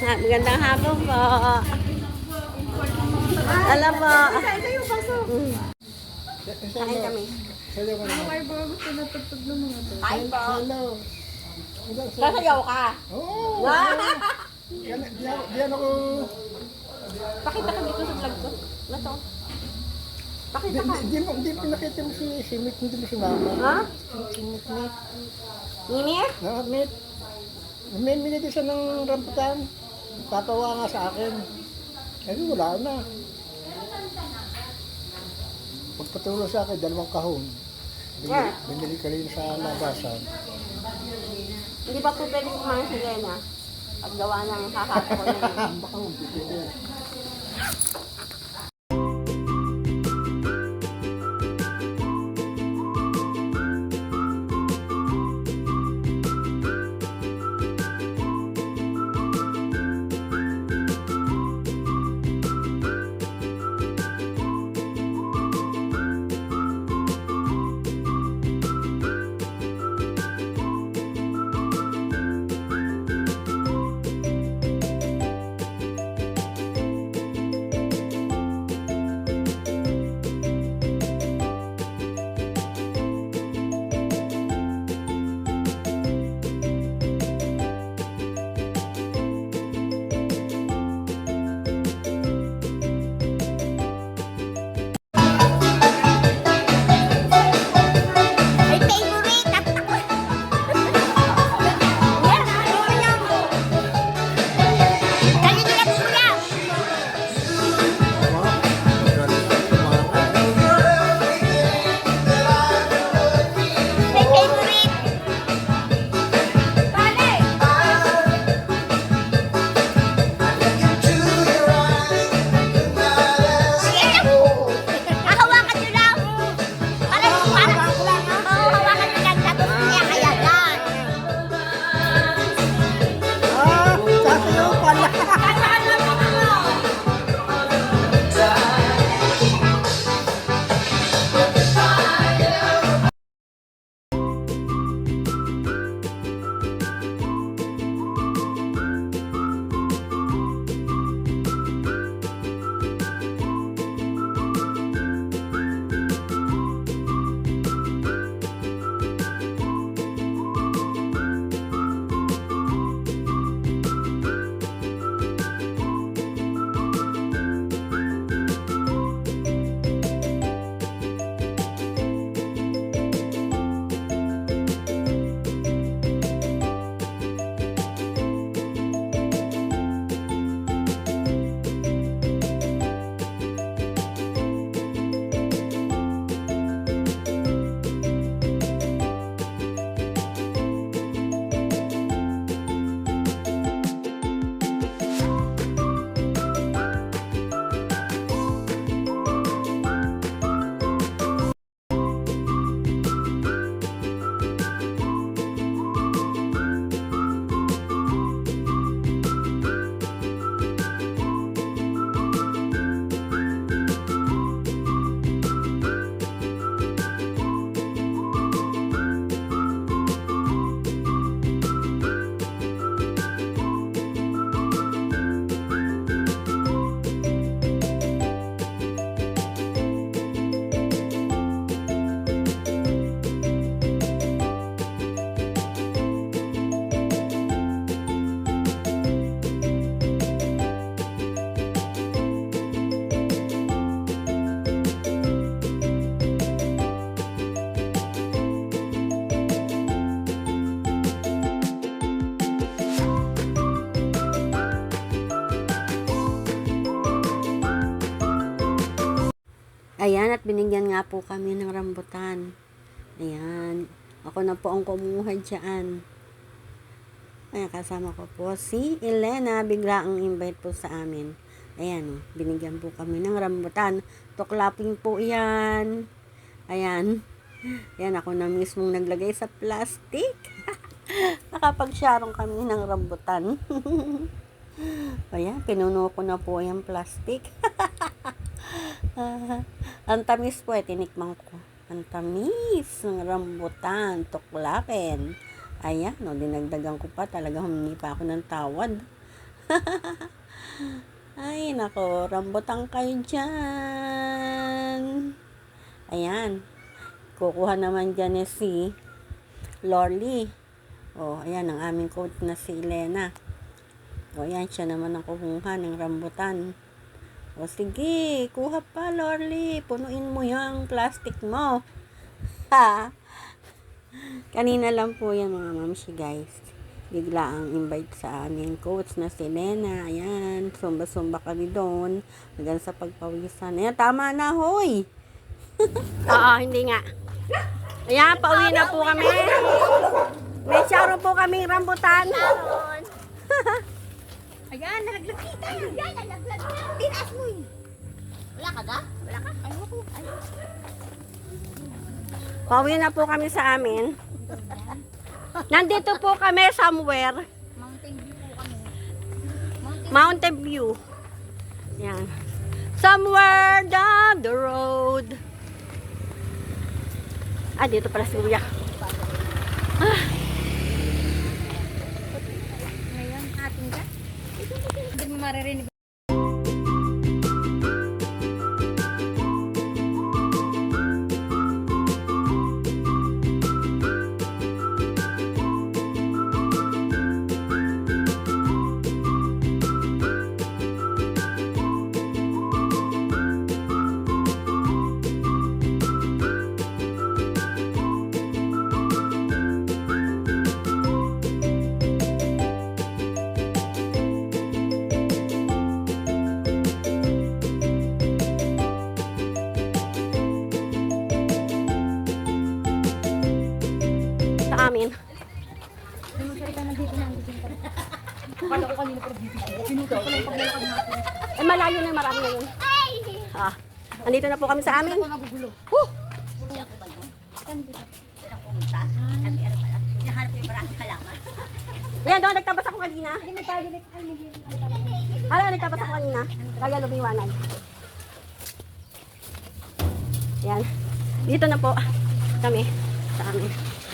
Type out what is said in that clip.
yan. Magandang hapon po. Alam mo. Kain kami. Ay, bago tinatagtag ng mga to. Kain po. Hello. Sasayaw ka. Oo. Diyan ako. Pakita ka dito sa vlog ko. Ano to? Pakita ka. Hindi pinakita mo si Mick, hindi mo si Mama. Ha? Si Mick. Mimir? Mick. May minigay siya ng rambutan. Tatawa nga sa akin. Eh, wala na. Pagpatuloy sa akin, 2 kahon. Binili ka rin sa labasan. Hindi pa po pwede kumain si Lena. Paggawa ng kakako na yun. Baka hindi. My favorite! Kaya nila kuya! My favorite! Pare! Hahawakan nyo lang! Parang hawakan nyo lang tapos niya kaya yan! Sasayaw pala. Ayan, at binigyan nga po kami ng rambutan. Ayan. Ako na po ang kumuha dyan. Ayan, kasama ko po si Elena. Bigla ang invite po sa amin. Ayan, binigyan po kami ng rambutan. Tuklaping po yan. Ayan. Ayan, ako na mismong naglagay sa plastic. Nakapag-sharong kami ng rambutan. Ayan, pinuno ko na po yung plastic. Ang tamis po, tinikman ko. Ang tamis ng rambutan, tuklapin. Ayan, no, dinagdagan ko pa. Talaga humingi pa ako ng tawad. Ay, nako, rambutan kayo dyan. Ayan. Kukuha naman dyan si Lorly. Oh, ayan, ang aming coach na si Elena. O, ayan, siya naman ang kumuha ng rambutan. O, sige, kuha pa, Lorly. Punuin mo yung plastic mo. Ha? Kanina lang po yan, mga mamsi, guys. Bigla ang invite sa aming coach na si Elena. Ayan, sumba-sumba kami doon. Hanggang sa pagpawisan. Ayan, tama na, hoy! Oo, hindi nga. Ayan, pauwi na po kami. May sharon po kaming rambutan. Ayan, nalaglag kita. Ayan, nalaglag na. Tinaas mo eh. Wala ka ga? Wala ka? Ayaw ko. Pauwi na po kami sa amin. Nandito po kami somewhere. Mountain view po kami. Mountain View. Yan. Somewhere down the road. Ah, dito pala si Kuya. Ah, Ngayon, ating ka. Hindi mo maririnig. sa amin. Eh, malayo na, marami na yun. Ah, andito na po kami sa amin. Huh! Ayan, doon, nagtabas ako kanina. Hala, nagtabas ako kanina. Kaya lumiwanag. Ayan. Dito na po kami sa amin.